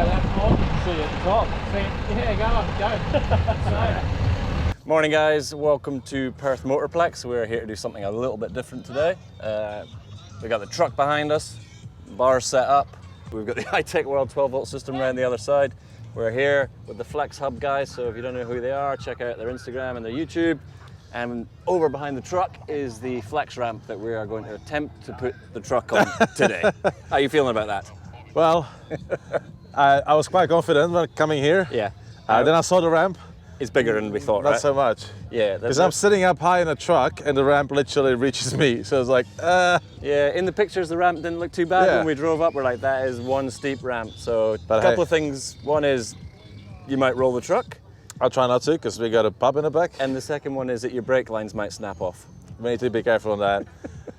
Left on, see you at the top. Yeah, go. Morning guys, welcome to Perth Motorplex. We're here to do something a little bit different today. We got the truck behind us, bar set up. We've got the high-tech world 12-volt system around the other side. We're here with the FlexHUB guys, so if you don't know who they are, check out their Instagram and their YouTube. And over behind the truck is the flex ramp that we are going to attempt to put the truck on today. How are you feeling about that? Well, I was quite confident when coming here. Yeah. Then I saw the ramp. It's bigger than we thought, Not right? so much. Yeah. Because I'm sitting up high in a truck and the ramp literally reaches me. So it's like, Yeah, in the pictures the ramp didn't look too bad. Yeah. When we drove up, we're like, that is one steep ramp. So But a couple hey. of things. One is you might roll the truck. I'll try not to because we got a pub in the back. And the second one is that your brake lines might snap off. We need to be careful on that.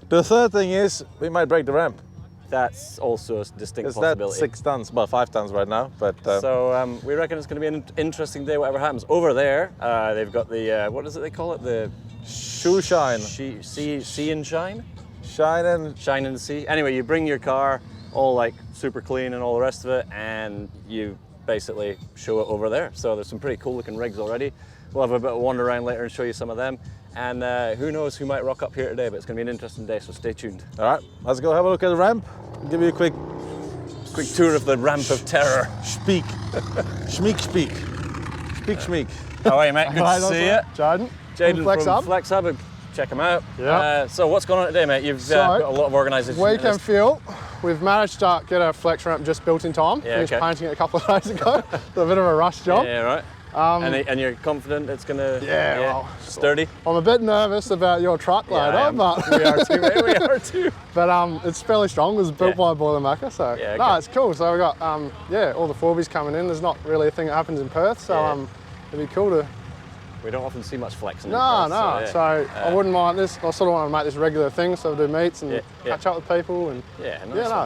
The third thing is we might break the ramp. That's also a distinct It's possibility. that 6 tons, well 5 tons right now. But So we reckon it's going to be an interesting day, whatever happens. Over there, they've got the, what is it they call it? The shoe shine. See and shine? Shine and Shine and see. Anyway, you bring your car, all like super clean and all the rest of it, and you basically show it over there. So there's some pretty cool looking rigs already. We'll have a bit of a wander around later and show you some of them. And who knows who might rock up here today, but it's going to be an interesting day, so stay tuned. all right, let's go have a look at the ramp. Give you a quick Quick tour of the ramp of terror. speak. Schmeek speak. Speak schmeek. How are you, mate? Good to see you. Jaden. Jaden FlexHUB. from FlexHUB. Check them out. Yeah. So what's going on today, mate? You've got a lot of organisation. Weekend fuel. We've managed to get a flex ramp just built in time. Yeah, Finished okay. painting it a couple of days ago. So a bit of a rush job. Yeah, right. And you're confident it's going to well, sturdy? I'm a bit nervous about your truck later, but we are too, mate. We are too. but it's fairly strong. It was built by a Boilermaker, so Yeah, okay. no, it's cool. So we got all the 4Bs coming in. There's not really a thing that happens in Perth, so it'd be cool to. We don't often see much flexing. No. So I wouldn't mind this. I sort of want to make this a regular thing, so I do meets and catch up with people and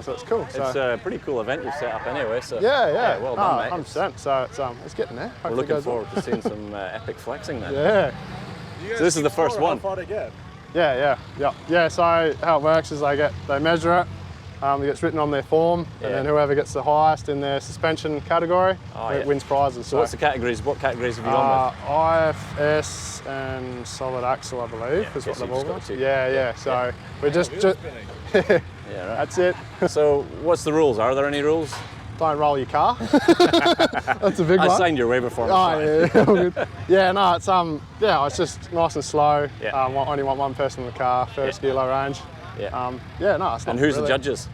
so it's cool. It's So. a pretty cool event you've set up anyway. So Yeah. well done, mate. 100%. So it's getting there. We're Hopefully it looking goes well. forward to seeing some epic flexing then. Yeah. So this is the first one. How far to get? Yeah. So how it works is they measure it. It gets written on their form, and then whoever gets the highest in their suspension category wins prizes. So what's the categories? What categories have you gone IFS and solid axle, I believe, is what so they've you've just got organised. two. Yeah. So we're just with? Yeah, right. that's it. So what's the rules? Are there any rules? Don't roll your car. That's a big I one. signed your waiver form. Yeah, all good. Yeah, no, it's just nice and slow. Yeah. Only want one person in the car, first gear, low range. Yeah. It's not And who's the really- judges?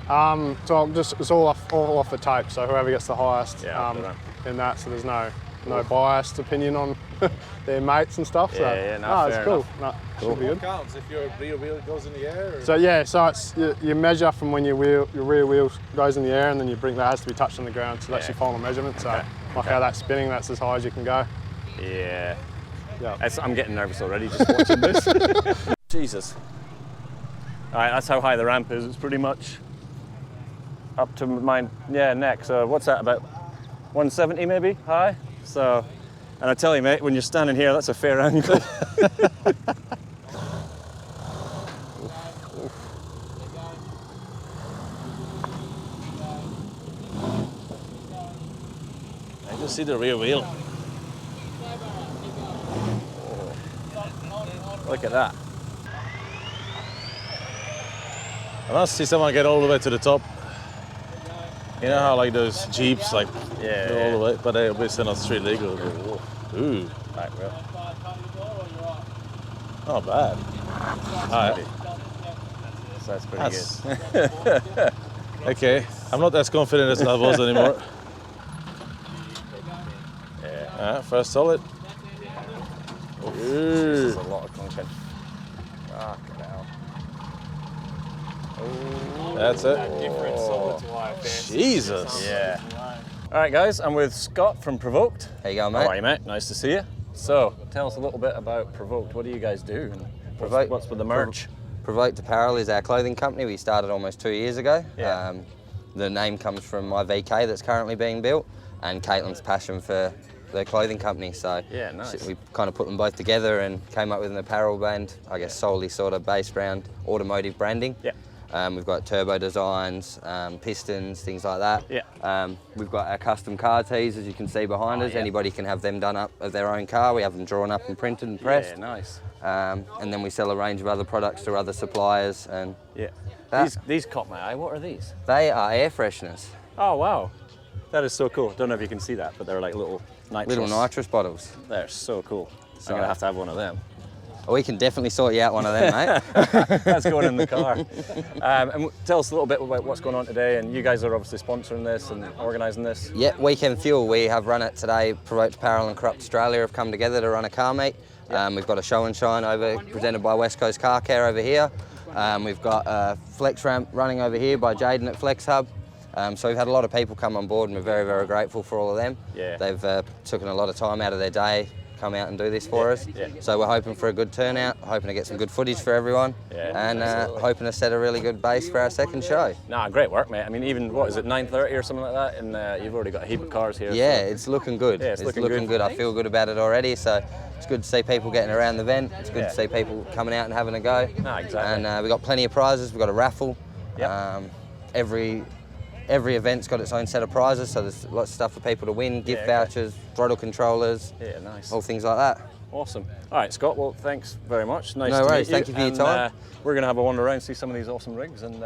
So it's all off the tape. So whoever gets the highest off the ramp. in that, so there's no biased opinion on their mates and stuff. So Yeah, it's fair cool. enough. No, should be good. Counts if your rear wheel goes in the air? Or? So it's you measure from when your rear wheel goes in the air, and then you bring that has to be touched on the ground. So that's your final measurement. So how that's spinning, that's as high as you can go. Yeah. Yeah. I'm getting nervous already just watching this. Jesus. All right, that's how high the ramp is. It's pretty much up to my neck. So what's that, about 170 maybe high? So, and I tell you, mate, when you're standing here, that's a fair angle. I can see the rear wheel. Look at that. I must see someone get all the way to the top. You know how like those Jeeps go all the way, but they're obviously not street legal. Ooh, Right, well, not bad. Alright, so that's pretty That's- good. okay. I'm not as confident as I was anymore. First solid. This is a lot of content. Fucking hell. That's it. Different solid to IFS. Jesus. Yeah. All right, guys, I'm with Scott from Provkd. How you going, How mate? are you, mate? Nice to see you. So, tell us a little bit about Provkd. What do you guys do? And what's with the merch? Provkd Apparel is our clothing company. We started almost 2 years ago. Yeah. The name comes from my VK that's currently being built and Caitlin's passion for the clothing company. So Yeah, nice. we kind of put them both together and came up with an apparel brand, I guess solely sort of based around automotive branding. Yeah. We've got turbo designs, pistons, things like that. Yeah. We've got our custom car tees, as you can see behind us. Yeah. Anybody can have them done up of their own car. We have them drawn up and printed and pressed. Yeah, nice. And then we sell a range of other products to other suppliers. And Yeah. These caught my eye. What are these? they are air fresheners. Oh, wow. That is so cool. Don't know if you can see that, but they're like little nitrous. Little nitrous bottles. They're so cool. I'm gonna have to have one of them. We can definitely sort you out one of them, mate. That's going in the car. And tell us a little bit about what's going on today. And you guys are obviously sponsoring this and organising this. Yeah, Weekend Fuel, we have run it today. Provkd Apparel and Corrupt Australia have come together to run a car meet. We've got a show and shine over, presented by West Coast Car Care over here. We've got a flex ramp running over here by Jaden at FlexHUB. So we've had a lot of people come on board and we're very, very grateful for all of them. Yeah. They've taken a lot of time out of their day, come out and do this for us. Yeah. So we're hoping for a good turnout, hoping to get some good footage for everyone, and hoping to set a really good base for our second show. Nah, great work, mate. I mean, even, what is it, 9:30 or something like that? And you've already got a heap of cars here. Yeah, so. it's looking good. Yeah, it's looking good. I feel good about it already. So it's good to see people getting around the event. It's good to see people coming out and having a go. Nah, exactly. And we've got plenty of prizes. We've got a raffle. Yep. Every event's got its own set of prizes, so there's lots of stuff for people to win, gift vouchers, throttle controllers, Yeah, nice. all things like that. Awesome. All right, Scott, well, thanks very much. Nice No to worries, meet you. thank you for your And, time. we're going to have a wander around, see some of these awesome rigs, and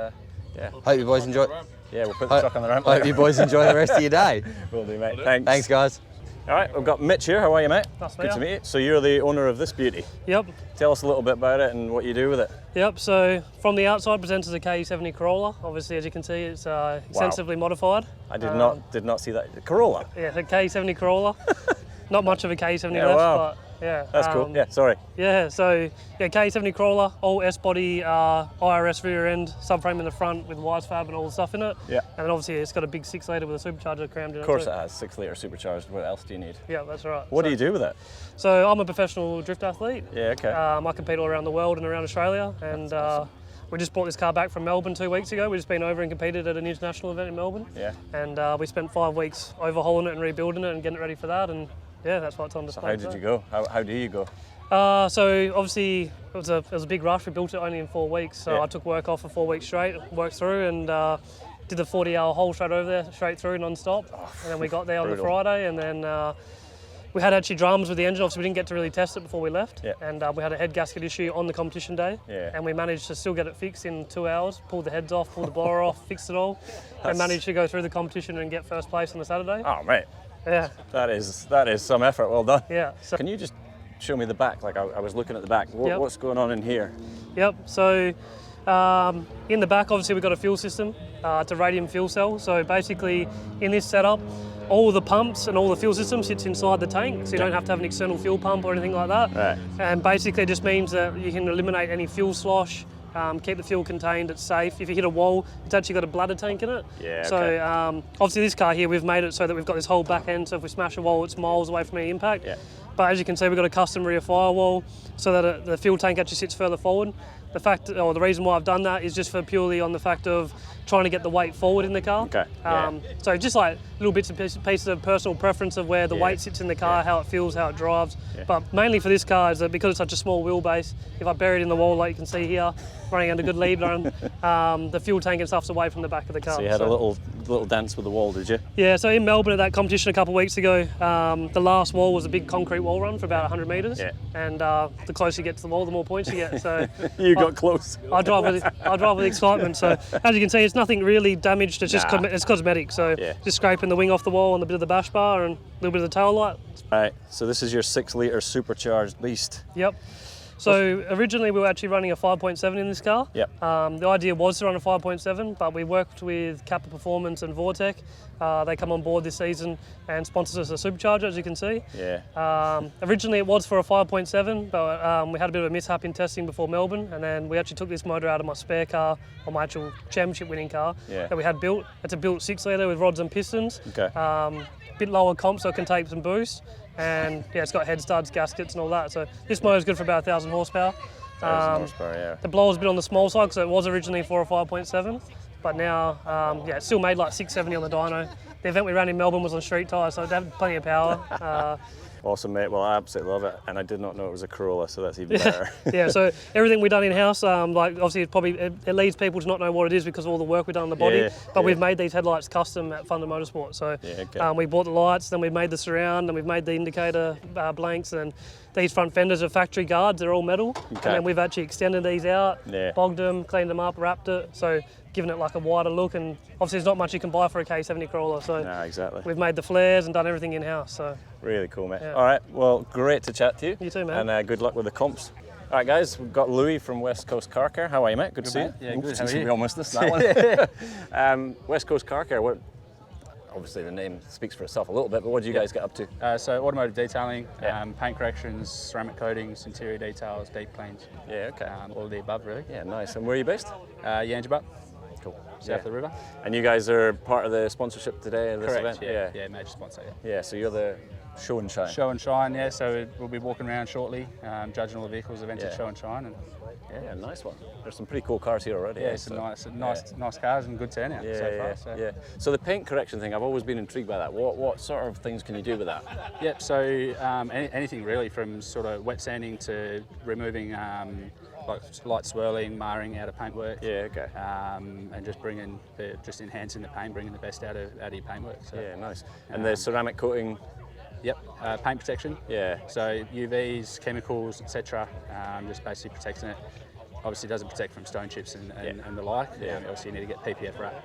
yeah. Hope you boys enjoy. Yeah, we'll put the truck on the ramp. Hope you boys enjoy the rest of your day. Will do, mate. Thanks. Thanks, guys. All right, we've got Mitch here. How are you, mate? Nice Good to meet you. So you're the owner of this beauty. Yep. Tell us a little bit about it and what you do with it. Yep. So from the outside, presents as a K70 Corolla. Obviously, as you can see, it's extensively modified. I did not see that. Corolla. Yeah, a K70 Corolla. Not much of a K70 Yeah, left, wow. but yeah. That's cool. Yeah, sorry. Yeah, so yeah, K70 Corolla, all S-body, IRS rear end, subframe in the front with wise fab and all the stuff in it. Yeah. And then obviously it's got a big 6-litre with a supercharger crammed in it. Of course too. it has. 6-litre supercharged. What else do you need? Yeah, that's right. What do you do with it? So I'm a professional drift athlete. Yeah, okay. I compete all around the world and around Australia, and we just brought this car back from Melbourne 2 weeks ago. We've just been over and competed at an international event in Melbourne. Yeah. And we spent 5 weeks overhauling it and rebuilding it and getting it ready for that. And yeah, that's why it's on display. So how did you go? How do you go? So obviously it was a big rush. We built it only in 4 weeks, so Yeah. I took work off for 4 weeks straight, worked through, and did the 40-hour haul straight over there, straight through, non-stop. And then we got there on the brutal. Friday, and then we had actually dramas with the engine. Obviously, we didn't get to really test it before we left, Yeah. and we had a head gasket issue on the competition day, Yeah. and we managed to still get it fixed in 2 hours. Pulled the heads off, pulled the blower off, fixed it all, and managed to go through the competition and get first place on the Saturday. Oh, mate. Yeah, That is some effort. Well done. yeah. So, Can you just show me the back? Like I was looking at the back. Yep. What's going on in here? Yep, so in the back, obviously, we've got a fuel system. It's a radium fuel cell. So basically, in this setup, all the pumps and all the fuel system sits inside the tank, so you don't have to have an external fuel pump or anything like that. Right. And basically, it just means that you can eliminate any fuel slosh, keep the fuel contained, it's safe. If you hit a wall, it's actually got a bladder tank in it. Yeah, So okay. obviously, this car here, we've made it so that we've got this whole back end, so if we smash a wall, it's miles away from any impact. Yeah. But as you can see, we've got a custom rear firewall so that the fuel tank actually sits further forward. The reason why I've done that is just for purely on the fact of trying to get the weight forward in the car. Okay, yeah. So just like little bits and pieces of personal preference of where the Yeah. weight sits in the car, how it feels, how it drives. Yeah. But mainly for this car is that because it's such a small wheelbase, if I bury it in the wall like you can see here, running under good lead run, the fuel tank and stuff's away from the back of the car. So you had a little dance with the wall, did you? Yeah, so in Melbourne at that competition a couple of weeks ago, the last wall was a big concrete wall run for about 100 metres. Yeah. And the closer you get to the wall, the more points you get. So You got close. I drive with excitement. So as you can see, it's nothing really damaged. It's just it's cosmetic. So Yeah. just scraping the wing off the wall and a bit of the bash bar and a little bit of the tail light. Right. So this is your 6-litre supercharged beast. Yep. So originally we were actually running a 5.7 in this car. Yep. The idea was to run a 5.7, but we worked with Kappa Performance and Vortec. They come on board this season and sponsors us a supercharger, as you can see. Yeah. Originally it was for a 5.7, but we had a bit of a mishap in testing before Melbourne, and then we actually took this motor out of my spare car, or my actual championship winning car Yeah. that we had built. It's a built 6-litre with rods and pistons. Okay. Bit lower comp so it can take some boost, and yeah, it's got head studs, gaskets and all that. So this motor's good for about 1,000 horsepower. 1,000 horsepower, yeah. The blower's a bit on the small side, so it was originally for a 5.7, but now, it's still made like 670 on the dyno. The event we ran in Melbourne was on street tyres, so it had plenty of power. Awesome, mate. Well, I absolutely love it, and I did not know it was a Corolla, so that's even better. Yeah, so everything we've done in-house, like obviously it leads people to not know what it is because of all the work we've done on the body, but we've made these headlights custom at Provkd Motorsport. So we bought the lights, then we've made the surround, and we've made the indicator blanks, and these front fenders are factory guards, they're all metal, and then we've actually extended these out, bogged them, cleaned them up, wrapped it, so giving it like a wider look, and obviously there's not much you can buy for a K70 Corolla, so exactly. We've made the flares and done everything in-house. So really cool, mate. All right, well, great to chat to you. You too, man. And good luck with the comps. All right, guys, we've got Louis from West Coast Car Care. How are you, mate? Good to see you. Yeah, good. How are you? We almost missed that one. West Coast Car Care, obviously the name speaks for itself a little bit, but what do you guys get up to? So automotive detailing, paint corrections, ceramic coatings, interior details, deep cleans. Yeah, okay. All of the above, really. Yeah, nice. And where are you based? Yangebuck. Cool. South of the river. And you guys are part of the sponsorship today of this Correct, event? yeah, major sponsor, Yeah, so you're the show and shine. Show and shine, yeah, so we'll be walking around shortly, judging all the vehicles, events at show and shine. And, yeah, nice one. There's some pretty cool cars here already. Yeah, nice cars and good turnout so far. So the paint correction thing, I've always been intrigued by that. What sort of things can you do with that? Yep, so anything really, from sort of wet sanding to removing like light swirling, marring out of paintwork. Yeah, okay. And just enhancing the paint, bringing the best out of your paintwork. So, yeah, nice. And the ceramic coating. Yep, paint protection. Yeah. So UVs, chemicals, etc. Just basically protecting it. Obviously, it doesn't protect from stone chips and the like. Obviously, you need to get PPF wrap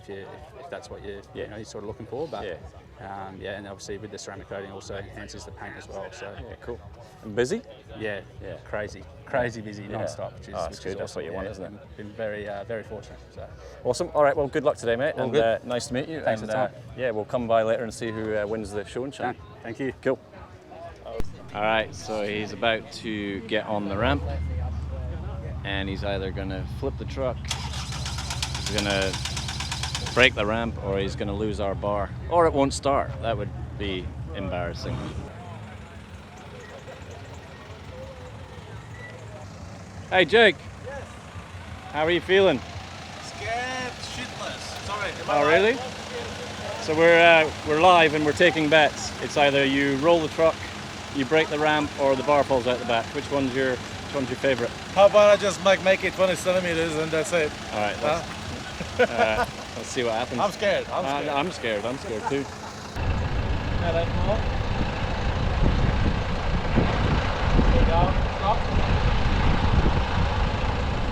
if that's what you're sort of looking for. But and obviously with the ceramic coating also enhances the paint as well. So yeah, cool. And busy? Yeah, crazy busy non-stop, which is good. Awesome. That's what you want, isn't it? Been very fortunate. So. Awesome. All right. Well, good luck today, mate. All good. Nice to meet you. Thanks for the time. Yeah, we'll come by later and see who wins the show and shine. Thank you. Cool. All right. So he's about to get on the ramp, and he's either going to flip the truck, he's going to break the ramp, or he's going to lose our bar, or it won't start. That would be embarrassing. Hey Jake. Yes. How are you feeling? Scared shitless. Sorry. Oh really? So we're live and we're taking bets. It's either you roll the truck, you break the ramp, or the bar falls out the back. Which one's your favourite? How about I just make it 20 centimeters and that's it? All right. Let's see what happens. I'm scared. I'm scared. I'm scared too. Yeah, that's more. There you go. Stop.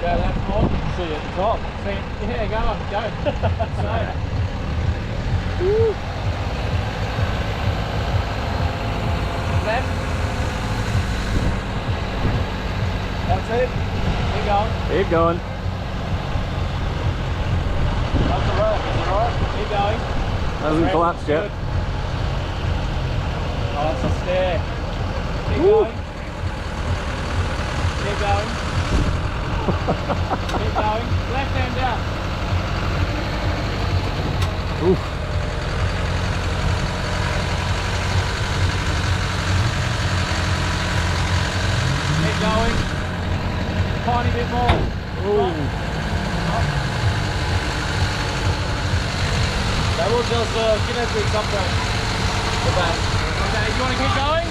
Yeah, that's more. See you at the top. See, yeah, go on, go. Woo. Left. That's it. Keep going. Keep going. That's the road. Is it alright? Keep going. Hasn't collapsed yet. Oh, that's a stair. Keep Woo. going. Keep going. Keep going. Left hand down. Oof. Keep going. Tiny bit more. Ooh. That will just kinetic sometimes. The back. Okay, you want to keep going?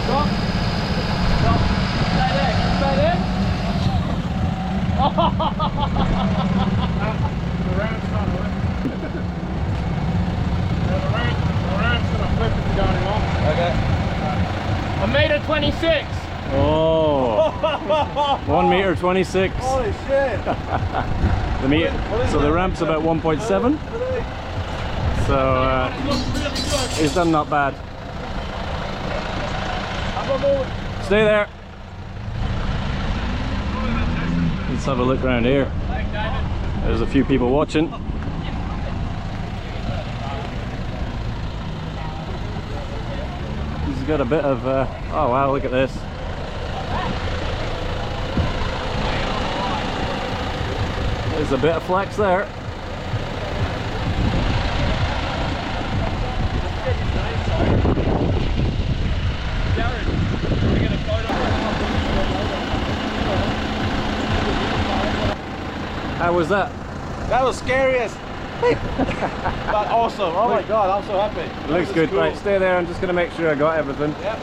Stop. Stop. Stay there. Stay there. The ramp's not working. The ramp's going to flip if you go anymore. Okay. 1.26 meters. Oh. 1 meter 26. Holy shit. So the ramp's about 1.7. So he's done not bad. Stay there. Let's have a look around here. There's a few people watching. He's got a bit of, oh wow, look at this. There's a bit of flex there. How was that? That was scariest. But awesome. Oh my God, I'm so happy. Looks good. Cool. Right, stay there. I'm just going to make sure I got everything. Yep.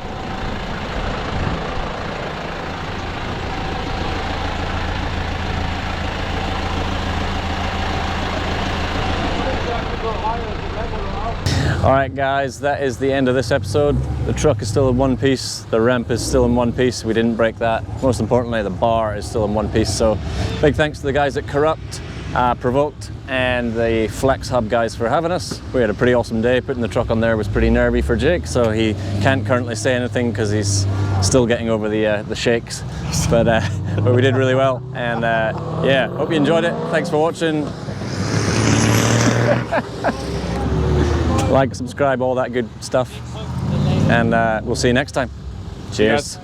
All right, guys, that is the end of this episode. The truck is still in one piece. The ramp is still in one piece. We didn't break that. Most importantly, the bar is still in one piece. So big thanks to the guys at Corrupt, Provkd, and the FlexHUB guys for having us. We had a pretty awesome day. Putting the truck on there was pretty nervy for Jake, so he can't currently say anything because he's still getting over the shakes. But we did really well. And yeah, hope you enjoyed it. Thanks for watching. Like, subscribe, all that good stuff, and we'll see you next time. Cheers.